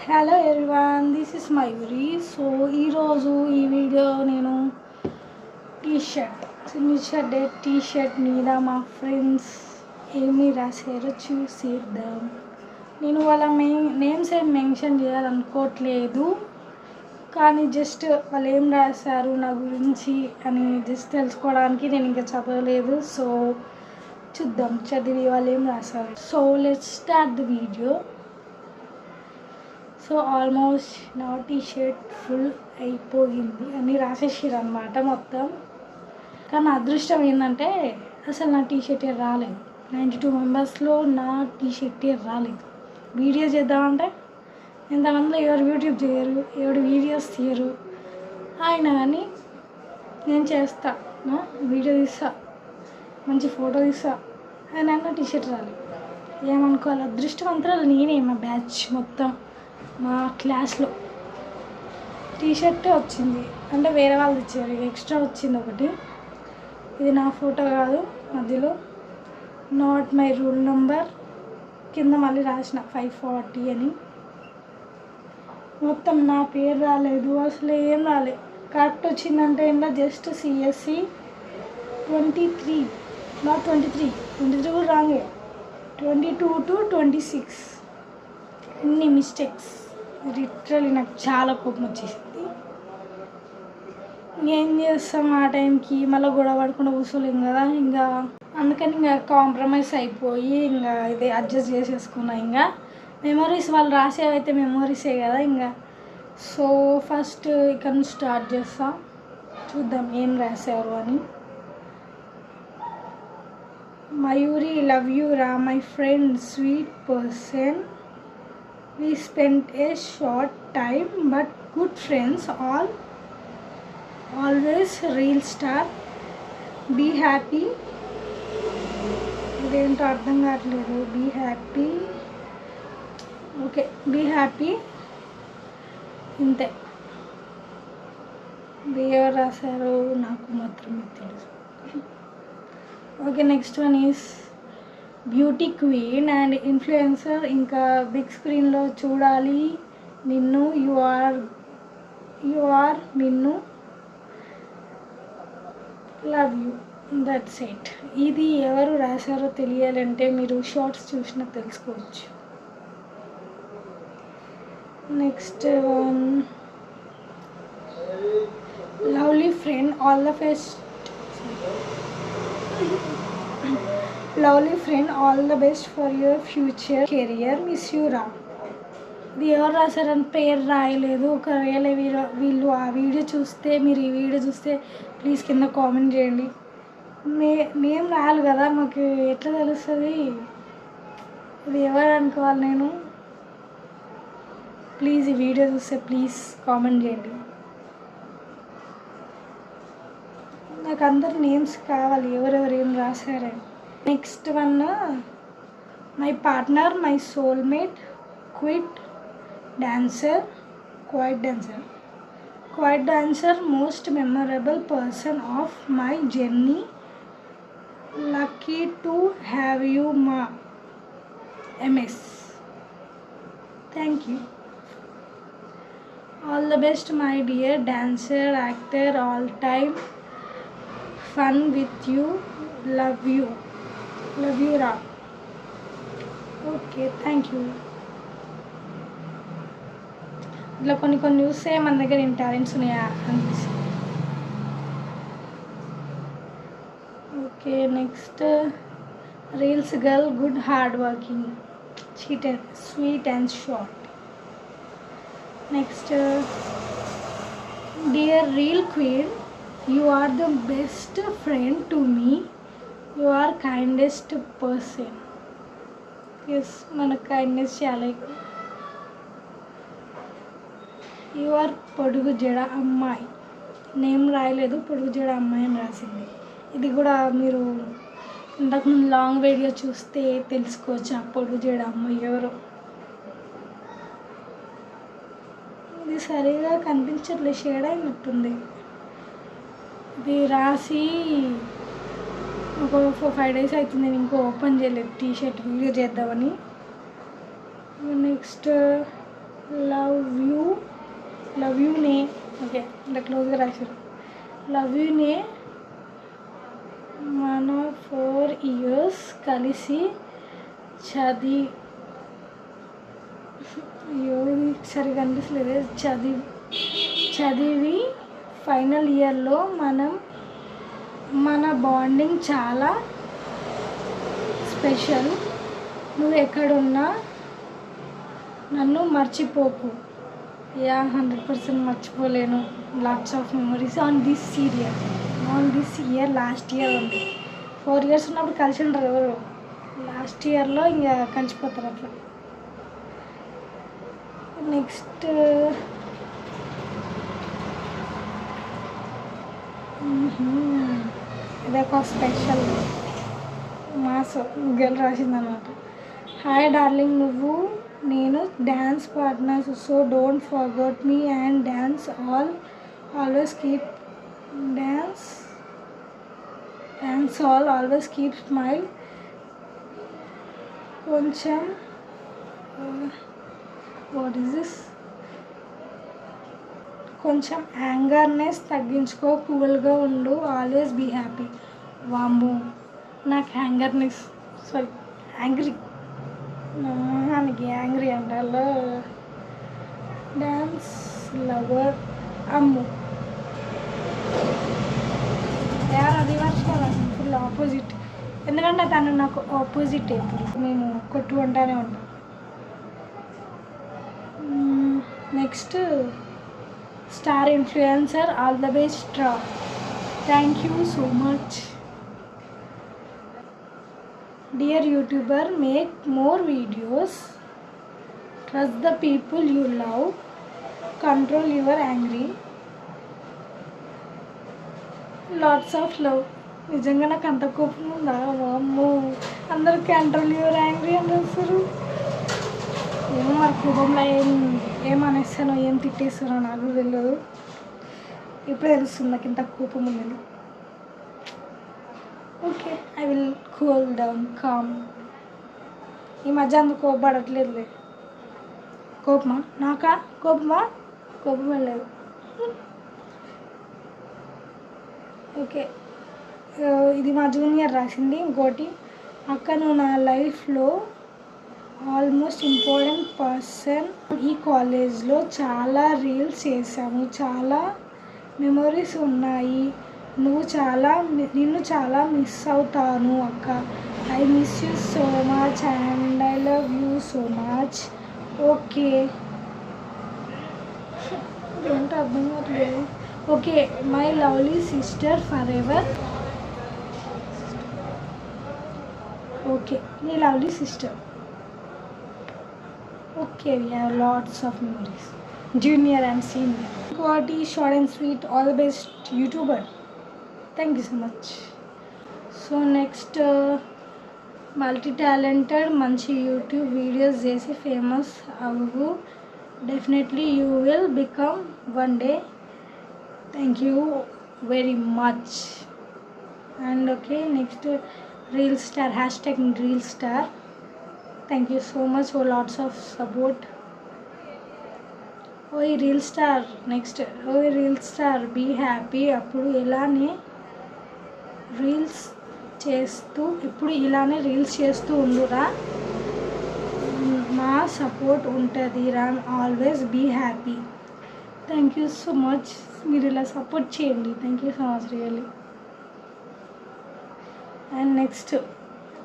Hello everyone, this is Mayuri. So ఈరోజు ఈ video నేను సిగ్నేచర్ డే టీషర్ట్ మీద మా ఫ్రెండ్స్ ఏమి రాశారో చూసేద్దాం. నేను వాళ్ళ నేమ్స్ ఏం మెన్షన్ చేయాలనుకోవట్లేదు, కానీ జస్ట్ వాళ్ళు ఏం రాశారు నా గురించి అని జస్ట్ తెలుసుకోవడానికి నేను ఇంకా చదవలేదు. సో చూద్దాం చదివి వాళ్ళు ఏం రాశారు. So let's start the video. So almost నా టీషర్ట్ ఫుల్ అయిపోయింది అని రాసేసారు అనమాట మొత్తం. కానీ అదృష్టం ఏంటంటే అసలు నా టీషర్టే రాలేదు. 92 మెంబర్స్లో నా టీషర్టే రాలేదు. వీడియో చేద్దామంటే ఎంతమందిలో ఎవరు యూట్యూబ్ చేయరు, ఎవరు వీడియోస్ తీయరు. అయినా కానీ నేను చేస్తా, వీడియో తీస్తా, మంచి ఫోటో తీస్తా, అయినా నా టీషర్ట్ రాలేదు. ఏమనుకోవాలి, అదృష్టవంతురాలు నేనే. మా బ్యాచ్ మొత్తం మా క్లాస్లో టీషర్టే వచ్చింది, అంటే వేరే వాళ్ళు ఇచ్చారు, ఎక్స్ట్రా వచ్చింది ఒకటి. ఇది నా ఫోటో కాదు, మధ్యలో నాట్ మై రూల్ నెంబర్ కింద మళ్ళీ రాసిన 540 అని. మొత్తం నా పేరు రాలేదు, అసలు ఏం రాలేదు. కరెక్ట్ వచ్చిందంటే ఇంట్లో జస్ట్ CSC 23, నాట్ 23 కూడా రాంగే. 22 to 26 ఇన్ని మిస్టేక్స్. లిటరలీ నాకు చాలా కోపం వచ్చేసింది. ఏం చేస్తాం, ఆ టైంకి మళ్ళీ గొడవ పడకుండా కూర్చోలేం కదా. ఇంకా అందుకని ఇంకా కాంప్రమైజ్ అయిపోయి ఇంకా ఇదే అడ్జస్ట్ చేసేసుకున్నా. ఇంకా మెమరీస్ వాళ్ళు రాసేవైతే మెమరీసే కదా ఇంకా. సో ఫస్ట్ ఇక్కడ నుంచి స్టార్ట్ చేస్తా, చూద్దాం ఏం రాశారు అని. మయూరి, లవ్ యూ రా my friend, sweet person. We spent a short time but good friends, always real star. Be happy. ఇదేంటో అర్థం కావట్లేదు. Be happy. Okay, be happy. ఇంతే. ఎవరు రాశారు నాకు మాత్రమే తెలుసు. Okay, next one is beauty queen and influencer. ఇంకా బిగ్ స్క్రీన్లో చూడాలి నిన్ను, యు ఆర్ నిన్ను, లవ్ యూ, దట్స్ ఇట్. ఇది ఎవరు రాశారో తెలియాలంటే మీరు షార్ట్స్ చూసినా తెలుసుకోవచ్చు. Next one, lovely friend, all the best. Lovely friend, all the best for your future career, miss you రా. ఇది ఎవరు రాశారని పేరు రాయలేదు. ఒకవేళ వీళ్ళు ఆ వీడియో చూస్తే, మీరు ఈ వీడియో చూస్తే ప్లీజ్ కింద కామెంట్ చేయండి. నేమ్ రాయాలి కదా, మాకు ఎట్లా తెలుస్తుంది ఇది ఎవరు అనుకోవాలి నేను. ప్లీజ్ ఈ వీడియో చూస్తే ప్లీజ్ కామెంట్ చేయండి. నాకు అందరు నేమ్స్ కావాలి, ఎవరెవరు ఏం రాశారని. Next one, my partner, my soulmate, quit dancer, quite dancer, most memorable person of my journey, lucky to have you మా MS. Thank you. All the best my dear dancer, actor, all time fun with you, love you రా. Okay, thank you. ఇట్లా కొన్ని చూస్తే మన దగ్గర ఏం talents ఉన్నాయా అనిపిస్తుంది. Okay, next reels girl, good hard working, sweet and short. Next, dear reel queen, you are the best friend to me, you are kindest person. Yes, మనకు కైండ్నెస్ చాలా ఎక్కువ. యు ఆర్ పొడుగు జడ అమ్మాయి. నేమ్ రాయలేదు, పొడుగు జడ అమ్మాయి అని రాసింది. ఇది కూడా మీరు ఇంతకుముందు లాంగ్ వీడియో చూస్తే తెలుసుకోవచ్చు ఆ పొడుగు జడ అమ్మాయి ఎవరో. ఇది సరిగా కనిపించట్లేదు, షేడ్ అయినట్టుంది. ఇది రాసి ఒక 4-5 days అవుతుంది, నేను ఇంకో ఓపెన్ చేయలేదు టీషర్ట్ వీడియో చేద్దామని. నెక్స్ట్ లవ్ యూనే ఓకే ఇంత క్లోజ్గా రాశారు. లవ్ యూనే మన 4 years కలిసి సరిగా అనిపించలేదు చదివి ఫైనల్ ఇయర్లో మన బాండింగ్ చాలా స్పెషల్. నువ్వు ఎక్కడున్నా నన్ను మర్చిపోకు. 100% మర్చిపోలేను. Lots of memories on this year. Last year ఉంది. 4 years ఉన్నప్పుడు కలిసి ఉంటారు ఎవరు. లాస్ట్ ఇయర్లో ఇంకా కలిసిపోతారు అట్లా. నెక్స్ట్ ఇదొక స్పెషల్ మాస్ గర్ల్ రాసిందనమాట. హాయ్ డార్లింగ్, నువ్వు నేను dance partners, so don't forget me and dance always keep smile. కొంచెం వాట్ ఈస్ దిస్, కొంచెం యాంగర్నెస్ తగ్గించుకో, కూల్గా ఉండు, ఆల్వేస్ బీ హ్యాపీ. వామ్మో, నాకు యాంగ్రీ యాంగ్రీ అంటారు. డ్యాన్స్ లవర్ అమ్ము అది మర్చిపోవాలి. ఫుల్ ఆపోజిట్, ఎందుకంటే తను నాకు ఆపోజిట్. ఎప్పుడు మేము కొట్టుకుంటానే ఉంటాం. Next star influencer, all the best రా. Thank you so much. Dear YouTuber, make more videos, trust the people you love, control your angry, lots of love. నిజంగా నాకు అంత కోపం ఉందా? అమ్మో, అందరూ కంట్రోల్ యువర్ యాంగ్రీ అని వస్తారు. ఏమో మరి కోపంలో ఏమనేస్తానో ఏం తిట్టేస్తానో నాకు తెలియదు. ఇప్పుడు తెలుస్తుంది నాకు ఇంత కోపం ఉందని. Okay, I will cool down, calm. ఈ మధ్య అందుకు కోపడట్లేదులే. కోపమా నాకా? కోపం లేదు. ఓకే, ఇది మా జూనియర్ రాసింది. ఇంకోటి, అక్క నువ్వు నా లైఫ్లో ఆల్మోస్ట్ ఇంపార్టెంట్ పర్సన్. ఈ కాలేజ్లో చాలా రీల్స్ చేసాము, చాలా మెమొరీస్ ఉన్నాయి. నిన్ను చాలా మిస్ అవుతాను అక్క. I miss you so much and I love you so much. Okay, ఏంటో అర్థం కావట్లేదు. Okay, my lovely sister for ever. Okay, నీ lovely sister. Okay, we have lots of memories, junior and senior. Quality, short and sweet, all the best YouTuber. Thank you so much. So next, multi-talented మంచి YouTube videos చేసి famous అవ్వు. Definitely you will become one day. Thank you very much. And okay, next reel star, #ReelStar. Thank you so much for lots of support. ఓయ్ reel star, next ఓయ్ reel star, be happy. అప్పుడు ఇలానే reels చేస్తూ ఉండురా. మా support ఉంటుంది రా. Always be happy. Thank you so much. మీరు ఇలా సపోర్ట్ చేయండి. Thank you so much really. And next,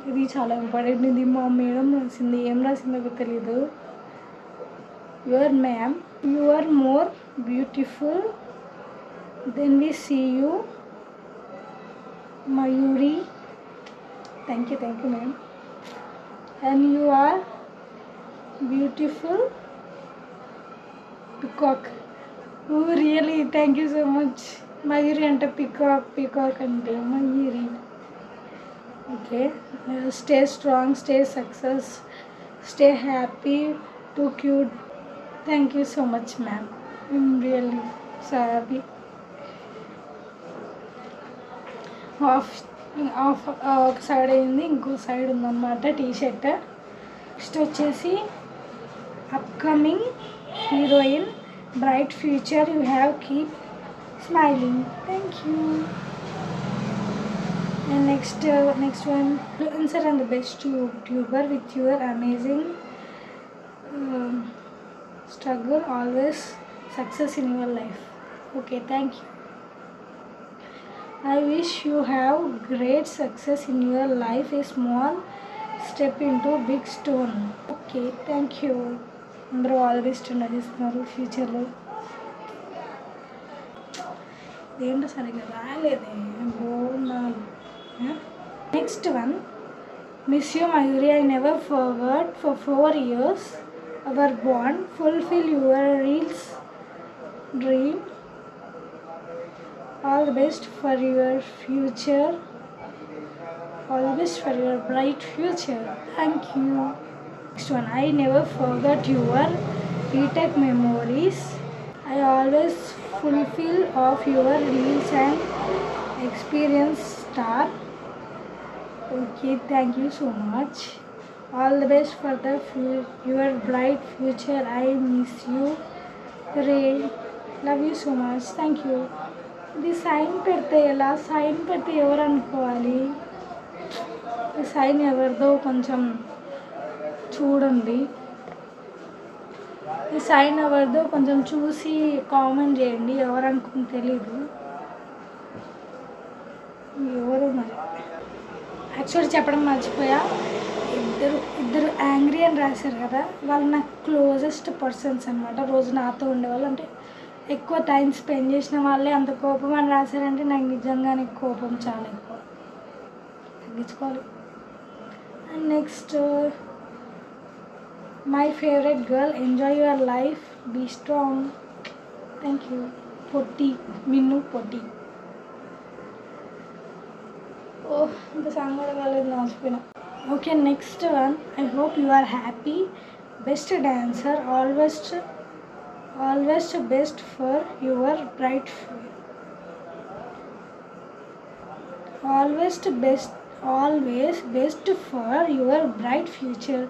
ఇది చాలా ఇంపార్టెంట్. ఇది మా మేడం రాసింది. ఏం రాసిందో తెలీదు. Your ma'am, you are more beautiful then we see you, Mayuri. Thank you ma'am. And you are beautiful peacock. Really thank you so much. Mayuri అంటే peacock అంటే Mayuri. Okay, stay strong, stay success, stay happy, too cute. Thank you so much ma'am. I'm really so happy. ఒక side అయింది, ఇంకో side ఉందన్నమాట T-shirt. Next వచ్చేసి upcoming heroine. Bright future you have. Keep smiling. Thank you. And next one, influencer and the best YouTuber with your amazing struggle, always success in your life. Okay, thank you. I wish you have great success in your life. A small step into big stone. Okay, thank you. అందరూ all best నడిస్తున్నారు ఫ్యూచర్లో. ఏంటో సరిగ్గా రాలేదే బాగున్నాను. Next one, miss you Mayuri. I never forgot for 4 years our bond. Fulfill your reels dream. All the best for your future. All the best for your bright future. Thank you. Next one, I never forget your BTech memories. I always fulfill of your reels and experience star. Okay, thank you so much. All the best for the your bright future. I miss you. Ray, love you so much. Thank you. ఇది sign పెడితే ఎలా? Sign పెడితే ఎవరు అనుకోవాలి? ఈ sign ఎవరిదో కొంచెం చూడండి. ఈ సైన్ ఎవరిదో కొంచెం చూసి కామెంట్ చేయండి. ఎవరు అనుకుని తెలీదు ఎవరు మరి. యాక్చువల్లీ చెప్పడం మర్చిపోయా, ఇద్దరు యాంగ్రీ అని రాశారు కదా, వాళ్ళు నాకు క్లోజెస్ట్ పర్సన్స్ అనమాట. రోజు నాతో ఉండేవాళ్ళు, అంటే ఎక్కువ టైం స్పెండ్ చేసిన వాళ్ళే అంత కోపం అని రాశారంటే నాకు నిజంగానే కోపం చాలా ఎక్కువ, తగ్గించుకోవాలి. And next, my favourite girl, enjoy your life, be strong. Thank you. పొట్టి మిన్ను పొట్టి. ఓహ్, ఇంకా సాంగ్ కూడా కాలేదు, మర్చిపోయినా. Okay, next one, I hope you are happy, best dancer, always best for your bright always best for your bright future.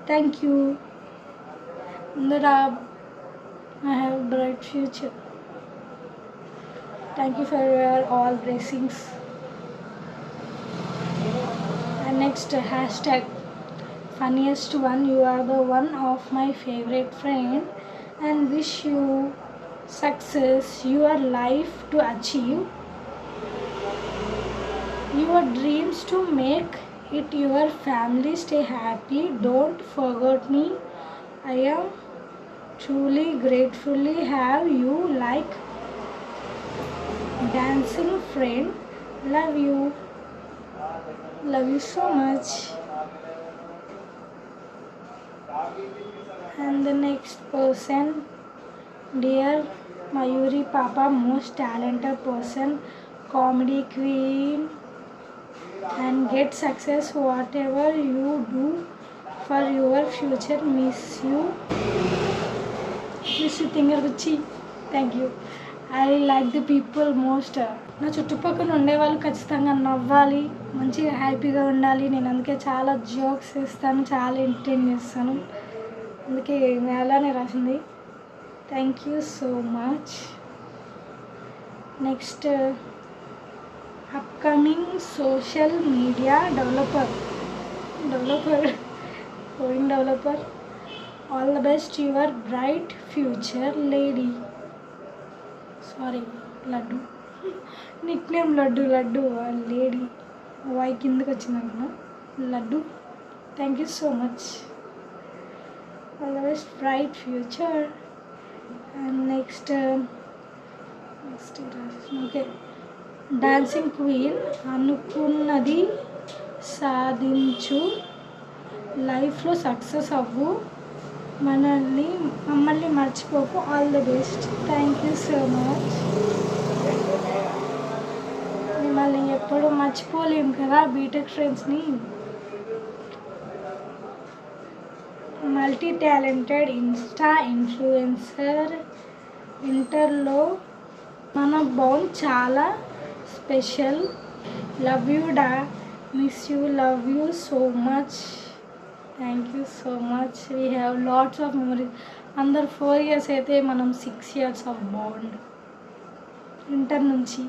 Thank you. Nirab, I have bright future. Thank you for your all blessings. And next, hashtag funniest one, you are the one of my favorite friend and wish you success your life to achieve your dreams, to make it your family stay happy. Don't forget me. I am truly gratefully have you like dancing friend. Love you so much. And the next person, dear Mayuri Papa, most talented person, comedy queen, and get success whatever you do for your future. Miss you Tingaruchi. Thank you. I like the people most. నా చుట్టుపక్కల ఉండేవాళ్ళు ఖచ్చితంగా నవ్వాలి, మంచిగా హ్యాపీగా ఉండాలి. నేను అందుకే చాలా జోక్స్ ఇస్తాను, చాలా ఎంటర్టైన్ చేస్తాను. అందుకే అలానే రాసింది. Thank you so much. Next, upcoming social media developer coding developer, all the best your bright future. Lady, sorry, Laddu, nickname Laddu lady, వాయి కిందకి వచ్చిందనుకున్నా. Laddu, thank you so much. All the best bright future. And next okay, dancing queen, అనుకున్నది సాధించు, లైఫ్లో success అవ్వు, మమ్మల్ని మర్చిపోకు. All the best. Thank you so much. మిమ్మల్ని ఎప్పుడూ మర్చిపోలేము కదా బీటెక్ ఫ్రెండ్స్ని. మల్టీ టాలెంటెడ్ ఇన్స్టా ఇన్ఫ్లుయెన్సర్, ఇంటర్లో మన బాండ్ చాలా స్పెషల్. లవ్ యూ డా, miss you, love you so much. Thank you so much. We have lots of memories. అందరు 4 years అయితే మనం 6 years ఆఫ్ బాండ్ ఇంటర్ నుంచి.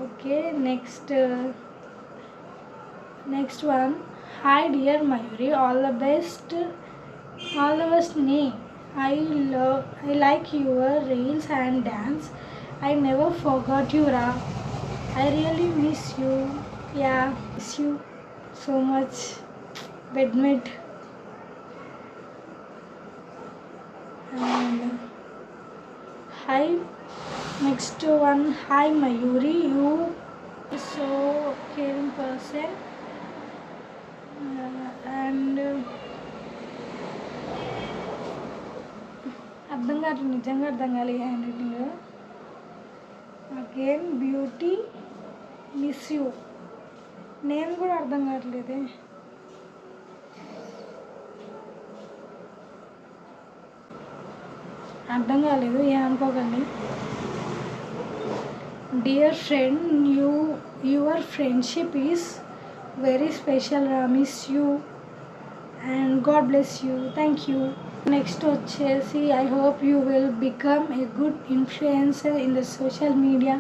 Okay, next one. Hi dear Mayuri, all the best నే. I like your reels and dance. I never forgot you, Ra. I really miss you. Yeah, miss you so much. Bedmate. And hi, next one. Hi Mayuri, you are so caring person. And అర్థం కాదు, నిజంగా అర్థం కాలేదు handwriting. Again beauty miss you. నేను కూడా అర్థం కావట్లేదే. అర్థం కాలేదు, ఏమనుకోకండి. Dear friend, your friendship is very special. Miss you and God bless you. Thank you. Next వచ్చేసి I hope you will become a good influencer in the social media.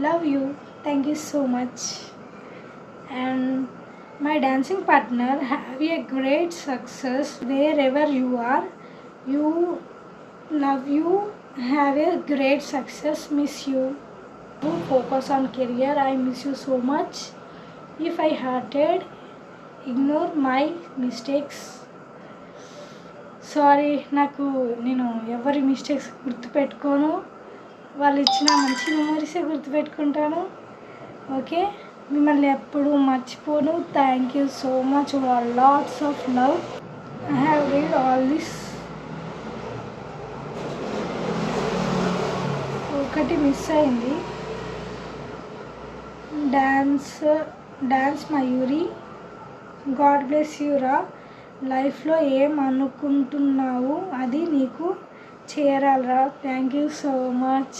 Love you. Thank you so much. And my dancing partner, have a great success wherever you are. You love you. Have a great success. Miss you. Focus on career. I miss you so much. If I hearted, ignore my mistakes. Sorry, నేను ఎవరి mistakes గుర్తుపెట్టుకోను. వాళ్ళు ఇచ్చిన మంచి మెమరీసే గుర్తుపెట్టుకుంటాను. Okay, మిమ్మల్ని ఎప్పుడు మర్చిపోను. Thank you so much for lots of love. I have read all this. ఒకటి miss అయింది. Dance Mayuri, God bless you రా. లైఫ్లో ఏం అనుకుంటున్నావు అది నీకు చేరాలరా. Thank you so much.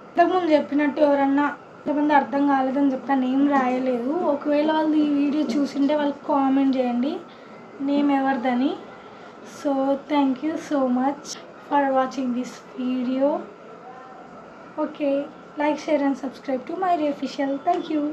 ఇంతకుముందు చెప్పినట్టు ఎవరన్నా కొంతమంది అర్థం కాలేదని చెప్తాను, ఏం రాయలేదు. ఒకవేళ వాళ్ళు ఈ వీడియో చూసింటే వాళ్ళకి కామెంట్ చేయండి నేమ్ ఎవరిదని. So thank you so much for watching this video. Okay, like, share and subscribe to Mayuri Official. Thank you.